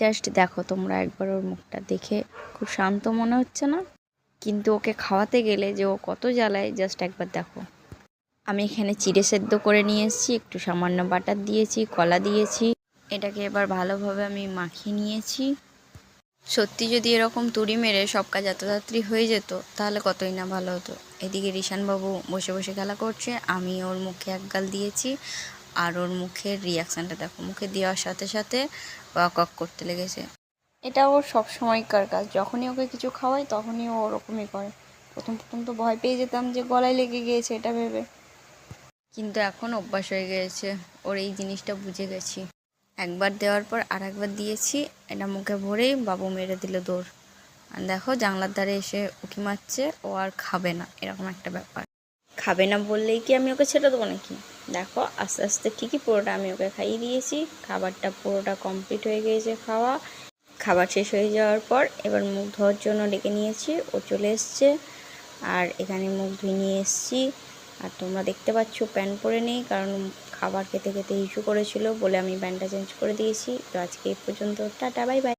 Just দেখো তোমরা একবার ওর মুখটা দেখে, খুব শান্ত মনে হচ্ছে না? কিন্তু ওকে খাওয়াতে গেলে যে ও কত জ্বালায় জাস্ট একবার দেখো। আমি এখানে চিড়ে সেদ্ধ করে নিয়ে এসেছি, একটু সামান্য বাটার দিয়েছি, কলা দিয়েছি। এটাকে এবার ভালোভাবে আমি মাখিয়ে নিয়েছি। সত্যি যদি এরকম তুড়ি মেরে সব কাজ এত তাড়াতাড়ি হয়ে যেত তাহলে কতই না ভালো হতো। এদিকে রিশানবাবু বসে বসে খেলা করছে, আমি ওর মুখে এক গাল দিয়েছি। আর ওর মুখের রিয়াকশানটা দেখো, মুখে দেওয়ার সাথে সাথে ওয়াক ওয়াক করতে লেগেছে। এটা ওর সব সময়কার কাজ, যখনই ওকে কিছু খাওয়াই তখনই ও ওরকমই করে। প্রথম প্রথম তো ভয় পেয়ে যেতাম যে গলায় লেগে গিয়েছে এটা ভেবে, কিন্তু এখন অভ্যাস হয়ে গিয়েছে, ওর এই জিনিসটা বুঝে গেছি। একবার দেওয়ার পর আর একবার দিয়েছি, এটা মুখে ভরেই বাবু মেরে দিল দৌড়। আর দেখো জানলার ধারে এসে উঁকি মারছে, ও আর খাবে না, এরকম একটা ব্যাপার। খাবে না বললেই কি আমি ওকে ছেড়ে দেবো নাকি? দেখো আস্তে আস্তে ঠিকই পুরোটা আমি ওকে খাইয়ে দিয়েছি। খাবারটা পুরোটা কমপ্লিট হয়ে গিয়েছে খাওয়া। খাবার শেষ হয়ে যাওয়ার পর এবার মুখ ধোয়ার জন্য ডেকে নিয়েছি, ও চলে এসছে। আর এখানে মুখ ধুয়ে নিয়ে এসছি। আর তোমরা দেখতে পাচ্ছ প্যান্ট পরে নেই, কারণ খাবার খেতে খেতে ইস্যু করেছিল বলে আমি প্যান্টটা চেঞ্জ করে দিয়েছি। তো আজকে এই পর্যন্ত, টাটা বাই বাই।